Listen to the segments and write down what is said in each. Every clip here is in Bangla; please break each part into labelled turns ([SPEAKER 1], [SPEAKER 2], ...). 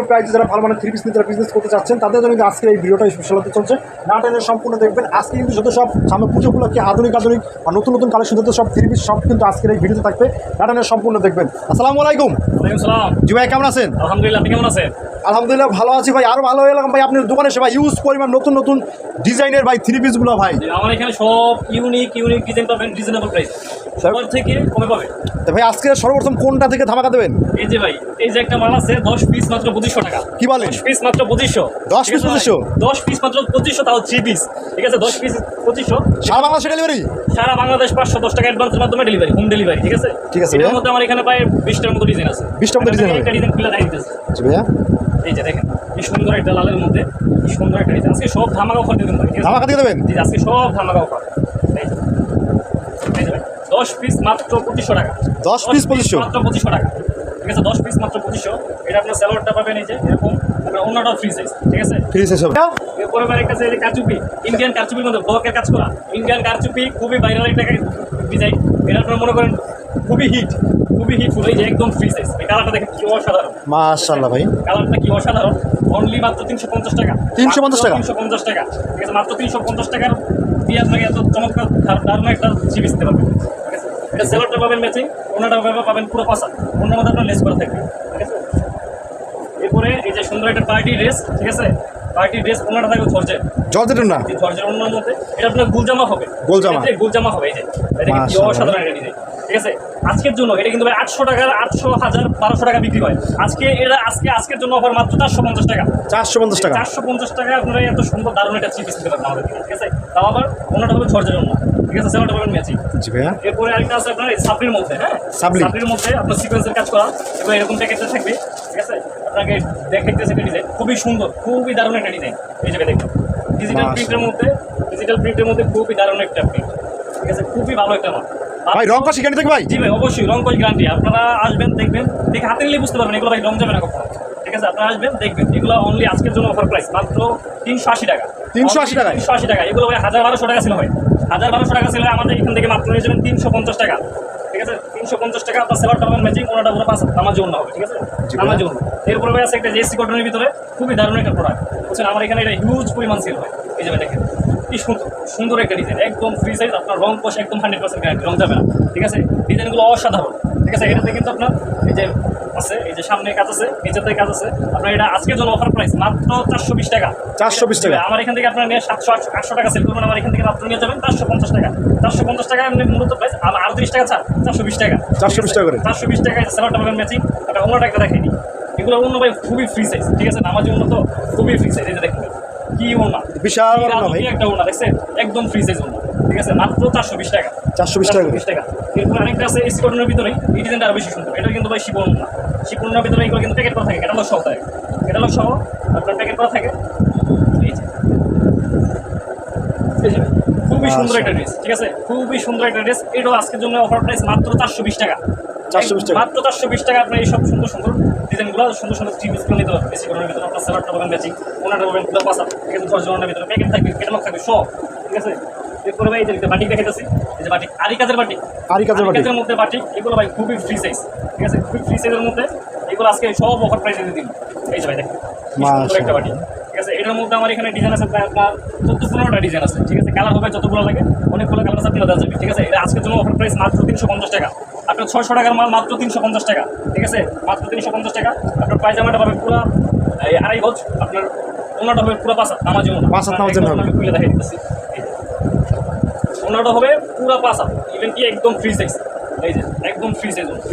[SPEAKER 1] প্রাইসে যারা ভালো মানে থ্রি পিস নিয়ে যারা বিজনেস করতে চাচ্ছেন তাদের জন্য কিন্তু আজকে এই ভিডিওটা স্পেশাল হতে চলছে। না টেনে সম্পূর্ণ দেখবেন। আজকে কিন্তু যত সব সামনে পুজো উপলক্ষে আধুনিক আর নতুন নতুন কালেকশন যত সব থ্রি পিস সব কিন্তু আজকের এই ভিডিওতে থাকবে। না টেনে সম্পূর্ণ দেখবেন। আসসালামু আলাইকুম।
[SPEAKER 2] ওয়ালাইকুম সালাম।
[SPEAKER 1] জি ভাই কেমন আছেন?
[SPEAKER 2] আলহামদুলিল্লাহ, আপনি কেমন আছেন?
[SPEAKER 1] আলহামদুলিল্লাহ ভালো আছি ভাই। আরও ভালো হয়ে গেলাম ভাই আপনার দোকানে এসে ভাই। ইউজ পরিমাণ নতুন নতুন ডিজাইনের ভাই থ্রি পিসগুলো ভাই।
[SPEAKER 2] আমার এখানে সব ইউনিক ডিজাইন পাবেন, রিজনেবল প্রাইস, সবার থেকে কমে পাবেন।
[SPEAKER 1] তো ভাই আজকে সর্বপ্রথম কোনটা থেকে ধামাকা দেবেন?
[SPEAKER 2] এই যে ভাই, এই যে একটা মাল আছে 10 পিস মাত্র 2500 টাকা।
[SPEAKER 1] কি বলেন?
[SPEAKER 2] 10 পিস মাত্র 2500।
[SPEAKER 1] 10 পিস 2500?
[SPEAKER 2] 10 পিস মাত্র 2500, তাও 3 পিস। ঠিক আছে, 10 পিস 2500।
[SPEAKER 1] সারা বাংলাদেশে ডেলিভারি?
[SPEAKER 2] সারা বাংলাদেশ 510 টাকা অ্যাডভান্সের মাধ্যমে ডেলিভারি, হোম ডেলিভারি। ঠিক আছে,
[SPEAKER 1] ঠিক আছে।
[SPEAKER 2] এর মধ্যে আমার এখানে প্রায় 20টার মতো ডিজাইন আছে।
[SPEAKER 1] 20টার মতো ডিজাইন হবে?
[SPEAKER 2] একটা ডিজাইন খুলে দেখাই দিতেছে।
[SPEAKER 1] জি ভাইয়া,
[SPEAKER 2] এই যে দেখেন কি সুন্দর একটা লালের মধ্যে কি সুন্দর একটা ডিজাইন। আজকে সব ধামাকা অফার দেবেন ভাই।
[SPEAKER 1] ধামাকা দিয়ে দেবেন?
[SPEAKER 2] জি, আজকে সব ধামাকা অফার। এই যে 10 পিস মাত্র 2500 টাকা।
[SPEAKER 1] 10 পিস 2500?
[SPEAKER 2] মাত্র 2500 টাকা। ঠিক আছে, 10 পিস মাত্র 2500। এটা আপনার স্যালোয়ারটা পাবেন এই যে এরকম, আপনার অন্যটাও ফ্রি সাইজ। ঠিক আছে,
[SPEAKER 1] ফ্রি সাইজ হবে।
[SPEAKER 2] এরপরে আমার কাছে এই যে কারচুপি, ইন্ডিয়ান কারচুপির মধ্যে ব্লকের কাজ করা ইন্ডিয়ান কারচুপি, খুবই ভাইরাল একটা ডিজাইন। এটা আপনারা মনে করেন খুবই হিটফুল। এই যে একদম ফ্রি সাইজ। এই কালারটা দেখেন কি অসাধারণ।
[SPEAKER 1] মাশাআল্লাহ ভাই,
[SPEAKER 2] কালারটা কি অসাধারণ। অনলি মাত্র 350 টাকা।
[SPEAKER 1] 350 টাকা?
[SPEAKER 2] 350 টাকা। ঠিক আছে, মাত্র 350 টাকার দিয়ে আপনাকে এত চমৎকার দারুণ একটা চিপস দিতে পারবেন। ঠিক আছে, এটা সেলারটা পাবেন ম্যাচিং, ওনাটা পাবেন পুরো পাশা, অন্য মধ্যে আপনার লেস করা থাকবে। ঠিক আছে, এরপরে এই যে সুন্দর একটা পার্টি ড্রেস। ঠিক আছে, পার্টি ড্রেস ওনাটা থাকবে
[SPEAKER 1] জর্জেটের না?
[SPEAKER 2] জর্জের অন্যর মধ্যে। এটা আপনার গুলজামা হবে। গুলজামা হবে। এই যে দেখেন কি অসাধারণ একটা ডিজাইন। ঠিক আছে, আজকের জন্য এটা কিন্তু 800 টাকার 800, 1000, 1200 টাকা বিক্রি হয়। আজকের জন্য অফার মাত্র 450 টাকা।
[SPEAKER 1] 450 টাকা?
[SPEAKER 2] 450 টাকা আপনারা এত সুন্দর দারুণ একটা চিপস দিতে পারবেন আমাদের থেকে। ঠিক আছে, তাও আবার ওনাটা হবে জর্জের অন্য। ঠিক আছে, সেটা পাবেন ম্যাচিং।
[SPEAKER 1] জি ভাইয়া।
[SPEAKER 2] এরপরে আরেকটা আছে আপনার সাবরির মধ্যে। হ্যাঁ, সাবরির মধ্যে আপনার সিকোয়েন্সের কাজ করা এবং এরকম প্যাকেটটা থাকবে। ঠিক আছে, আপনাকে দেখাইতেছে একটা ডিজাইন, খুবই সুন্দর, খুবই দারুণ একটা ডিজাইন। এই জায়গায় দেখুন ডিজিটাল প্রিন্টের মধ্যে খুবই দারুণ একটা প্রিন্ট। ঠিক আছে, খুবই ভালো একটা মাল
[SPEAKER 1] ভাই। রং কষ গ্যারান্টি থাকবে ভাই?
[SPEAKER 2] জি ভাই, অবশ্যই রং কষ গ্যারান্টি। আপনারা আসবেন, দেখবেন, দেখে হাতে নিলে বুঝতে পারবেন এগুলো ভাই রং যাবে না কখনো। ঠিক আছে, আপনারা আসবেন, দেখবেন। এগুলো অনলি আজকের জন্য অফার প্রাইস মাত্র 380 টাকা।
[SPEAKER 1] 380 টাকা?
[SPEAKER 2] 380 টাকা। এগুলো ভাই 1000-1200 টাকা ছিল ভাই। 1000-1200 টাকা ছিল, আমাদের এখান থেকে মাত্র নিয়ে যাবেন 350 টাকা। ঠিক আছে, 350 টাকা। আপনার সেলারটা পাবেন ম্যাচিং, ওনাটা পুরো পাঁচ নামার জন্য হবে। ঠিক আছে, নামার জন্য। এরপরে ভাই আছে একটা জেসি কটনের ভিতরে খুবই দারুণ একটা প্রোডাক্ট। বুঝছেন, আমার এখানে এটা হিউজ পরিমাণ সেল হয়। এই যে দেখেন কি সুন্দর একটা ডিজাইন, একদম ফ্রি সাইজ। আপনার রং কষ একদম 100% গ্যারান্টি, রং যাবে না। ঠিক আছে, ডিজাইনগুলো অসাধারণ। ঠিক আছে, এটাতে কিন্তু আপনার এই যে আছে, এই যে সামনে কাজ আছে, নিচেতে কাজ আছে। আপনার এটা আজকের জন্য অফার প্রাইস মাত্র 420 টাকা।
[SPEAKER 1] 420 টাকা? আমার
[SPEAKER 2] এখান থেকে আপনার নিয়ে 700-800 টাকা সেল করবেন, আমার এখান থেকে মাত্র নিয়ে যাবেন 450 টাকা। 450 টাকা এমনি মূলত প্রাইস, আর 30 টাকা ছাড় 420 টাকা।
[SPEAKER 1] 420 টাকা করে?
[SPEAKER 2] 420 টাকা। সেলারটা পাবেন ম্যাচিং। একটা অন্যটা একটা দেখাই দিই। এগুলো অন্য ভাই খুবই ফ্রি সাইজ। ঠিক আছে, আমার জন্য তো খুবই ফ্রি সাইজ। এই যে দেখুন কি ওনা,
[SPEAKER 1] বিশাল বড় না ভাই?
[SPEAKER 2] একটা ওনা দেখছেন, একদম ফ্রি সাইজ ওনা। ঠিক আছে, মাত্র 420 টাকা।
[SPEAKER 1] 420 টাকা?
[SPEAKER 2] এরপর আরেকটা আছে এসি কটনের ভিতরে। এই ডিজাইনটা আরো বেশি সুন্দর। এটা কিন্তু ভাই শিপন না, শিপনের ভিতরে এগুলো কিন্তু প্যাকেট করা থাকে, ক্যাটালগ সহ থাকে। ক্যাটালগ সহ আপনার প্যাকেট করা থাকে। এই যে খুবই সুন্দর একটা ড্রেস। ঠিক আছে, খুবই সুন্দর একটা ড্রেস। এটাও আজকের জন্য অফার প্রাইস মাত্র 420 টাকা।
[SPEAKER 1] 420 টাকা?
[SPEAKER 2] মাত্র 420 টাকা। আপনার এই সব সুন্দর সুন্দর ডিজাইনগুলো, সুন্দর সুন্দর থ্রি-পিসগুলো নিতে পারবেন। এসি কটনের ভিতরে আপনার সেলারটা পাবেন ম্যাচিং, ওনাটা পাবেন পুরো পাশা। ঠিক আছে, জর্জনের ভিতরে প্যাকেট থাকবে, ক্যাটালগ থাকবে সব। ঠিক আছে, এরপরে ভাই এই যে বাটিক দেখাইতেছি। এই যে বাটিক, আরি কাজের বাটিক মধ্যে বাটিক। এগুলো ভাই খুবই ফ্রি সাইজ। ঠিক আছে, খুবই ফ্রি সাইজের মধ্যে এগুলো আজকে সব অফার প্রাইসে দিয়ে দিন। এই যে ভাই দেখেন সুন্দর একটা বাটিক। ঠিক আছে, এটার মধ্যে আমার এখানে ডিজাইন আছে প্রায় আপনার 14-15টা ডিজাইন আছে। ঠিক আছে, কালার হবে যতগুলো লাগে, অনেকগুলো কালার আছে, আপনারা দেওয়া যাবে। ঠিক আছে, এটা আজকের জন্য অফার প্রাইস মাত্র 350 টাকা। আপনার 600 টাকার মাল মাত্র 350 টাকা। ঠিক আছে, মাত্র 350 টাকা। আপনার পায়জামাটা পাবেন পুরো 2.5 গজ। আপনার ওনাটা হবে পুরো পাঁচা নামার জন্য। আমি খুলে দেখাই দিতেছি। ওনাটা হবে পুরো পাঁচা, ইভেন কি একদম ফ্রি সাইজ। এই যে একদম ফ্রি সাইজ হবে,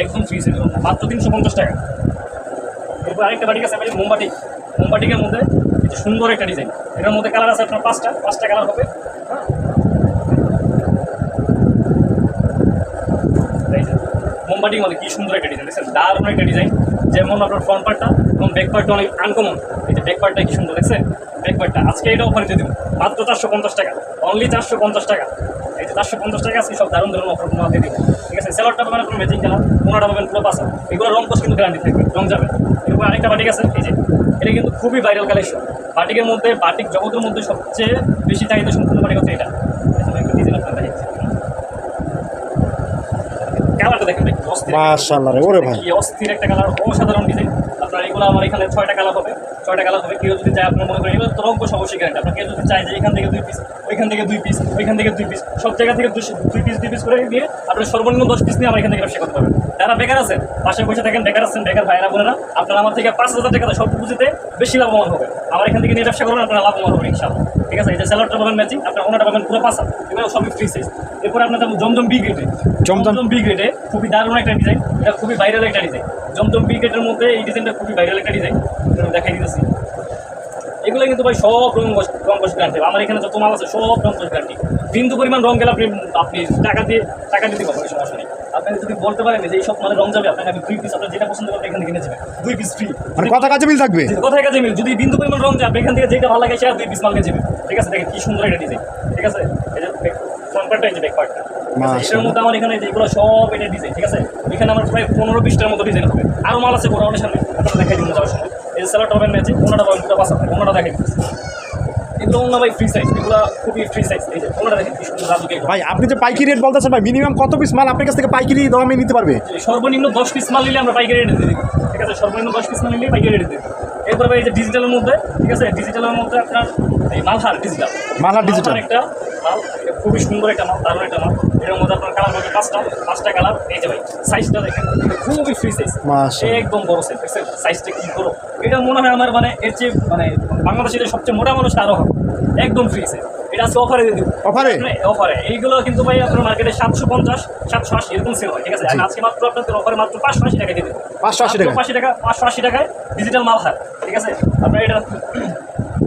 [SPEAKER 2] একদম ফ্রি সাইজ মাত্র 350 টাকা। এরপর আরেকটা বাটিক আছে মোমবাটিকের মধ্যে সুন্দর একটা ডিজাইন। এটার মধ্যে কালার আছে আপনার পাঁচটা কালার হবে। মোমবাটির মধ্যে কি সুন্দর একটা ডিজাইন দেখছেন, দারুণ একটা ডিজাইন। যেমন আপনার ফ্রন্ট পার্টটা এবং ব্যাক পার্টটা অনেক আনকমন। এই যে ব্যাক পার্টটা কি সুন্দর দেখছেন, ব্যাক পার্টটা আজকে এটা অফার দিয়ে দেবো মাত্র 450 টাকা। অনলি 450 টাকা। এই যে 450 টাকা আজকে সব দারুণ অফার দিয়ে দেবো। ঠিক আছে, সেলারটা পাবেন আপনার ম্যাচিং কালার, ওনাটা পাবেন পুরো পাশা। এগুলো রং কষ কিন্তু গ্যারান্টি থাকবে, রং যাবে। এরপর আরেকটা বাটিক আছে, এই যে এটা কিন্তু খুবই ভাইরাল কালেকশন। বাটিকের মধ্যে, বাটিক জগতের মধ্যে সবচেয়ে বেশি চাহিদা সম্পূর্ণ বাটিক হচ্ছে এটা। একটা ডিজাইন আপনার দেখাচ্ছি, কালারটা দেখেন ভাই অস্থির
[SPEAKER 1] মাশাআল্লাহ রে, ওরে ভাই
[SPEAKER 2] কি অস্থির একটা কালার, অসাধারণ ডিজাইন। আপনার এগুলো আমার এখানে 6টা কালার হবে, 6টা কালার হবে। কেউ যদি চায়, আপনার মনে করেন এগুলো তো রঙ অবশ্যই গ্যারান্টি। আপনার কেউ যদি চায় যে এখান থেকে 2 পিস, ওইখান থেকে 2 পিস, ওইখান থেকে 2 পিস, সব জায়গা থেকে 2 পিস করে দিয়ে আপনার সর্বনিম্ন 10 পিস নিয়ে আমার এখান থেকে ব্যবসা করতে পারবেন। যারা বেকার আছেন, পাশে বসে থাকেন, বেকার আছেন, বেকার ভাইয়েরা বোনেরা, আপনারা আমার থেকে 5,000 টাকা সব পুঁজিতে বেশি লাভবান হবে। আমার এখান থেকে নিয়ে ব্যবসা করবেন, আপনারা লাভবান হবে ইনশাআল্লাহ। ঠিক আছে, এই যে স্যালোয়ারটা পাবেন ম্যাচিং, আপনার ওনাটা পাবেন পুরো পাঁচা, এগুলো সবই ফ্রি সাইজ। এরপরে আপনার জমজম বি গ্রেডে, জমজম বি গ্রেডে খুবই দারুণ একটা ডিজাইন, এটা খুবই ভাইরাল একটা ডিজাইন। জমজম বি গ্রেডের মধ্যে এই ডিজাইনটা খুবই ভাইরাল একটা ডিজাইন, দেখাই দিতেছি। এগুলো কিন্তু ভাই সব রং কস গ্যারান্টি। আমার এখানে যত মাল আছে সব রং কস গ্যারান্টি। বিন্দু পরিমাণ রং গেলে আপনি টাকা দিতে পারবেন, সমস্যা নেই। আপনি যদি বলতে পারেন যে এই সব মানে রং যাবে, আপনাকে আমি 2 পিস, আপনার যেটা পছন্দ করবেন এখান থেকে কিনে যাবেন, 2 পিস ফ্রি।
[SPEAKER 1] মানে কথা কাজে মিল থাকবে,
[SPEAKER 2] কোথায় কাজে মিল। যদি বিন্দু পরিমাণ রং যাবে, এখান থেকে যেটা ভালো লাগে সেটা 2 পিস মাল কিনে যাবে। ঠিক আছে, দেখেন কি সুন্দর একটা ডিজাইন। ঠিক আছে, এই যে ফ্রন্ট পার্টটা, এই যে ব্যাক পার্টটা, এটার মধ্যে আমার এখানে যেগুলো সব এটা ডিজাইন। ঠিক আছে, এখানে আমার প্রায় 15-20টার মতো ডিজাইন হবে। আরও মাল আছে বড় অনেক সামনে, আপনারা দেখাই দিন যাওয়ার সময়। এই স্যালোয়ারটা পাবেন ম্যাচিং, ওনাটা পাবেন পুরো পাঁচা, ওনাটা দেখাই দিচ্ছি। এগুলো অন্য ভাই ফ্রি সাইজ, এগুলো খুবই ফ্রি সাইজ। এই যে ওনাটা দেখেন কি সুন্দর রাজুকে।
[SPEAKER 1] ভাই আপনি যে পাইকারি রেট বলতেছেন ভাই, মিনিমাম কত পিস মাল আপনার কাছ থেকে পাইকারি দামে নিতে পারবে?
[SPEAKER 2] সর্বনিম্ন 10 পিস মাল নিলে আমরা পাইকারি রেটে দিয়ে দিব। ঠিক আছে, সর্বনিম্ন 10 পিস মাল নিলে পাইকারি রেটে দিয়ে দিব। এরপর ভাই এই যে ডিজিটালের মধ্যে, ঠিক আছে, ডিজিটালের মধ্যে আপনার এই মালহার ডিজিটাল,
[SPEAKER 1] মালহার ডিজিটাল
[SPEAKER 2] একটা মাল, এটা খুবই সুন্দর একটা মাল, দারুণ একটা মাল। এর মধ্যে আপনার কালার হবে 5টা কালার। এই যে ভাই সাইজটা দেখেন, খুবই ফ্রি সাইজ,
[SPEAKER 1] মাশাআল্লাহ
[SPEAKER 2] একদম বড় সাইজ। দেখছেন সাইজটা কি বড়, এটা মনে হয় আমার মানে এর চেয়ে মানে বাংলাদেশের সবচেয়ে মোটা মানুষটা আরও হবে, একদম ফ্রি সাইজ। এটা আজকে অফারে দিয়ে দিব, অফারে। এইগুলো কিন্তু ভাই আপনার মার্কেটে 750, 780 এরকম সেল হয়। ঠিক আছে, আজকে মাত্র আপনাদের অফারে মাত্র 580 টাকা দিয়ে দেবো। 580 টাকায় ডিজিটাল মাল হয়। ঠিক আছে, আপনার এটা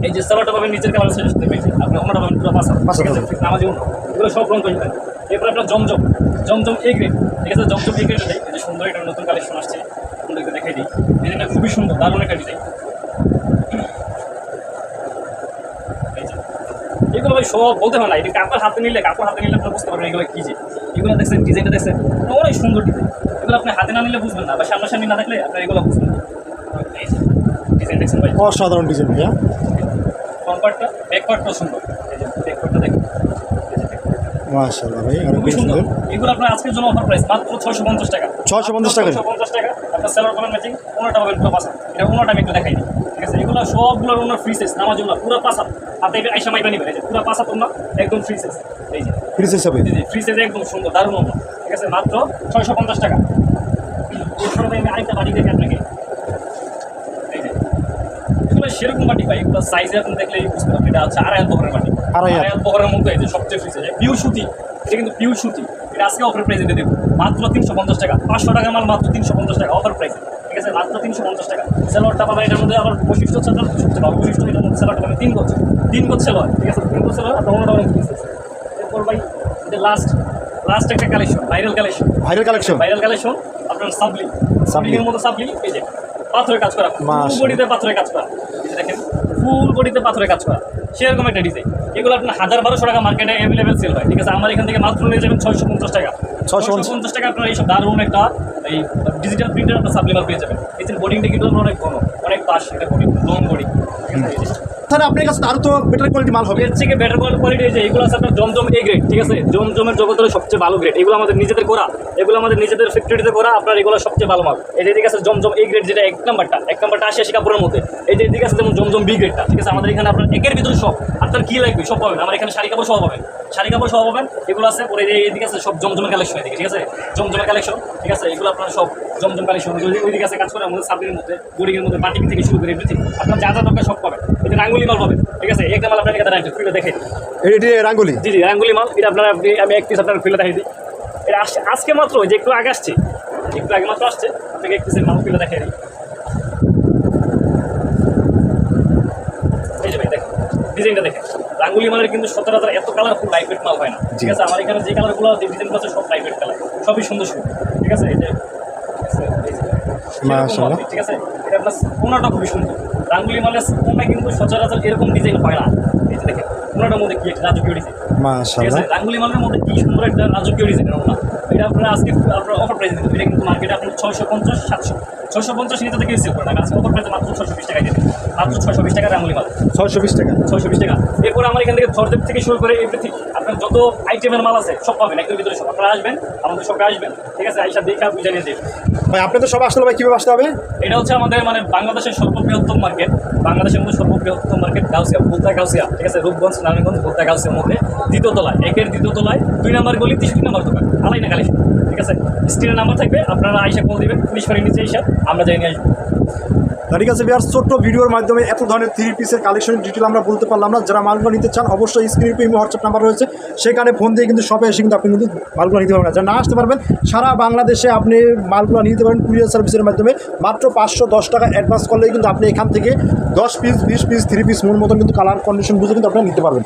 [SPEAKER 2] এই যে সালোয়ারটা পাবেন নিচের কালার সাথে পেয়েছেন, আপনি ওনাটা পাবেন পুরো পাঁচা। ঠিক আছে, নামাজি উন্নত, এগুলো সব রঙ তৈরি হয়। এরপর আপনার জমজম এ গ্রেড। ঠিক আছে, জমজম এ গ্রেড দেয়, এই যে সুন্দর একটা নতুন কালেকশন আসছে, আপনাদেরকে দেখাই দিই। ডিজাইনটা খুবই সুন্দর, দারুণ একটা ডিজাইন। এগুলো ভাই সব বলতে হয় না, এটা কাপড় হাতে নিলে আপনারা বুঝতে পারবেন এগুলো কি। যে এগুলো দেখছেন, ডিজাইনটা দেখছেন, অনেক সুন্দর ডিজাইন। এগুলো আপনি হাতে না নিলে বুঝবেন না, বা সামনাসামনি না দেখলে আপনার এগুলো বুঝবেন না। ডিজাইন দেখছেন ভাই,
[SPEAKER 1] অসাধারণ ডিজাইন ভাইয়া।
[SPEAKER 2] ফ্রন্ট পার্টটা, ব্যাক পার্টটাও সুন্দর। এই যে ব্যাক পার্টটা দেখেন,
[SPEAKER 1] মাশাআল্লাহ ভাই, অনেক
[SPEAKER 2] খুবই সুন্দর।
[SPEAKER 1] সুন্দর।
[SPEAKER 2] এগুলো আপনার আজকের জন্য অফার প্রাইস মাত্র 650 টাকা।
[SPEAKER 1] 650 টাকা।
[SPEAKER 2] 650 টাকা। আপনার সেলার পাবেন ম্যাচিং, ওনাটা পাবেন পুরো পাঁচা। এটা ওনাটা আমি একটু দেখাই দিই। ঠিক আছে, এগুলো সবগুলোর ওনার ফ্রি সাইজ, নামাজুল্লাহ পুরো পাঁচা। হাতে আইসা মাইবা নিবেন, এই যে পুরো পাঁচা তোমরা একদম ফ্রি সাইজ। এই যে
[SPEAKER 1] ফ্রি সাইজ হবে,
[SPEAKER 2] ফ্রি সাইজ একদম সুন্দর, দারুণ ওনা। ঠিক আছে, মাত্র 650 টাকা। এরপরে আমি আরেকটা বাটি দেখি আপনাকে। এই যে এগুলো সেরকম বাটি পাই, এগুলো সাইজে আপনি দেখলে বুঝতে পারবেন এটা হচ্ছে 2.5 বহরের বাটি। 2.5 বহরের মধ্যে এই যে সবচেয়ে ফ্রি সাইজ পিওর সুতি, এটা কিন্তু পিওর সুতি। এটা আজকে অফার প্রাইসে দিয়ে দেবো মাত্র 350 টাকা। 500 টাকা মাল মাত্র 350 টাকা অফার প্রাইসে। ঠিক আছে, মাত্র 350 টাকা। সেলোয়ারটা পাবেন, এটার মধ্যে আবার বৈশিষ্ট্য হচ্ছে আপনার সবচেয়ে ভালো বৈশিষ্ট্য, এটার মধ্যে সেলোয়ারটা পাবেন 3 গজ সেলোয়ার। ঠিক আছে, 3 গজ সেলোয়ার, আপনার অন্যটা অনেক ফ্রি সাইজ। এরপর ভাই যে লাস্ট একটা কালেকশন, ভাইরাল কালেকশন আপনার সাবলির মধ্যে সাবলি। এই যে পাথরের কাজ করা, ফুল বডিতে পাথরের কাজ করা। এই যে দেখেন, ফুল বডিতে পাথরের কাজ করা, সেরকম একটা ডিজাইন। এগুলো আপনার 1000-1200 টাকা মার্কেটে অ্যাভেলেবেল সেল হয়। ঠিক আছে, আমার এখান থেকে মাত্র নিয়ে যাবেন 650 টাকা। 650 টাকা আপনার এইসব দারুণ একটা এই ডিজিটাল প্রিন্টার আপনার সাবলি মাল পেয়ে যাবেন। এই যে বোর্ডিংটা কিন্তু অনেক ঘন, অনেক পাশ, এটা বোর্ডিং লং বোর্ডিং। ঠিক আছে,
[SPEAKER 1] তাহলে আপনার কাছে আরও তো বেটার কোয়ালিটি মাল হবে।
[SPEAKER 2] এর থেকে বেটার কোয়ালিটি যে এগুলো আছে আপনার জমজম এ গ্রেড। ঠিক আছে, জমজমের জগতের সবচেয়ে ভালো গ্রেড। এগুলো আমাদের নিজেদের করা, এগুলো আমাদের নিজেদের ফ্যাক্টরিতে করা। আপনার এগুলো সবচেয়ে ভালো মাল। এই যে এদিকে আছে জমজম এ গ্রেড, যেটা এক নাম্বারটা 80 কাপড়ের মধ্যে। এই যে এদিকে আছে যেমন জমজম বি গ্রেডটা। ঠিক আছে, আমাদের এখানে আপনার একের ভিতরে সব, আপনার কি লাগবে সব পাবেন। আমার এখানে শাড়ি কাপড় সহ পাবেন, এগুলো আছে। পরে এদিকে আছে সব জমজমের কালেকশন এদিকে। ঠিক আছে, জমজমের কালেকশন। ঠিক আছে, এগুলো আপনার সব জমজম কালেকশন। ওইদিকে আছে কাজ করে আমাদের সাবলির মধ্যে, বোর্ডিংয়ের মধ্যে, বাটিক থেকে শুরু করে এভরিথিং আপনার যা দরকার সব পাবেন। এই যে রাঙ্গুলি মাল পাবেন। ঠিক আছে, একটা মাল আপনার এখানে খুলে দেখে,
[SPEAKER 1] এটি রাঙ্গুলি।
[SPEAKER 2] জি রাঙ্গুলি মাল। এটা আপনার আমি এক পিস আপনার খুলে দেখাই দিই। এটা আজকে মাত্র যে একটু আগে আসছে, একটু আগে মাত্র আসছে, আপনাকে এক পিসের মাল খুলে দেখাই দিই। এই যে ভাই দেখেন, ডিজাইনটা দেখেন, রাঙ্গুলি মালের কিন্তু সচরাচর এত কালারফুল লাইটওয়েট মাল হয় না। ঠিক আছে, আমার এখানে যে কালারগুলো যে ডিজাইনগুলো আছে সব লাইটওয়েট কালার, সবই সুন্দর। ঠিক আছে, এই যে
[SPEAKER 1] মাশাআল্লাহ।
[SPEAKER 2] ঠিক আছে, এটা আপনার কোনাটা খুবই সুন্দর। রাঙ্গুলি মালের কোনা কিন্তু সচরাচর এরকম ডিজাইন হয় না। এই যে দেখেন, কোনাটার মধ্যে কি একটা রাজকীয় ডিজাইন। ঠিক আছে, রাঙ্গুলি মালের মধ্যে কি সুন্দর একটা রাজকীয় ডিজাইন। এটা আপনার আজকে আপনার অফার প্রাইস দিতে, এটা কিন্তু মার্কেটে আপনার 650-700, 650 নিতে থেকে সেল করেন। আজকে অফার প্রাইসে মাত্র 620 টাকা দিতে, মাত্র 620 টাকা রাঙ্গুলি মাল,
[SPEAKER 1] 620 টাকা।
[SPEAKER 2] 620 টাকা। এরপরে আমার এখান থেকে থরদেব থেকে শুরু করে এভরিথিং আপনার যত আইটেমের মাল আছে সব পাবেন একদম ভিতরে সব। আপনারা আসবেন, আমাদের শপে আসবেন, ঠিক আছে? আইসা দেখা বুঝে নিয়ে দেবেন।
[SPEAKER 1] ভাই আপনি তো সব আসলে ভাই কীভাবে আসতে হবে?
[SPEAKER 2] এটা হচ্ছে আমাদের মানে বাংলাদেশের সর্ববৃহত্তম মার্কেট, বাংলাদেশের মধ্যে সর্ববৃহত্তম মার্কেট গাউসিয়া, বুলতা গাউসিয়া, ঠিক আছে? রূপগঞ্জ, নারায়ণগঞ্জ, বুলতা গাউসিয়ার মধ্যে দ্বিতীয় তলায়, একের দ্বিতীয় তলায় 2 নম্বর গলি 33 নম্বর দোকান, আলাইনা কালেকশন, ঠিক আছে? স্ক্রিনের নাম্বার থাকবে, আপনারা আইসা কল দিবেন, পুলিশ ফাঁড়ির নিচে এসে আমরা যাই নিয়ে আসবো।
[SPEAKER 1] ঠিক আছে ভিউয়ার্স, ছোট্ট ভিডিওর মাধ্যমে এত ধরনের 3 পিসের কালেকশনের ডিটেল আমরা বলতে পারলাম না। যারা মালগুলো নিতে চান অবশ্যই স্ক্রিনে ইমো হোয়াটসঅ্যাপ নাম্বার রয়েছে, সেখানে ফোন দিয়ে কিন্তু শপে এসে কিন্তু আপনি কিন্তু মালগুলো নিতে পারবেন। যারা না আসতে পারবেন সারা বাংলাদেশে আপনি মালগুলো নিতে পারেন কুরিয়ার সার্ভিসের মাধ্যমে। মাত্র 510 টাকা অ্যাডভান্স করলেই কিন্তু আপনি এখান থেকে 10 পিস 20 পিস 3 পিস মন মতন কিন্তু কালার কন্ডিশন বুঝে কিন্তু আপনারা নিতে পারবেন।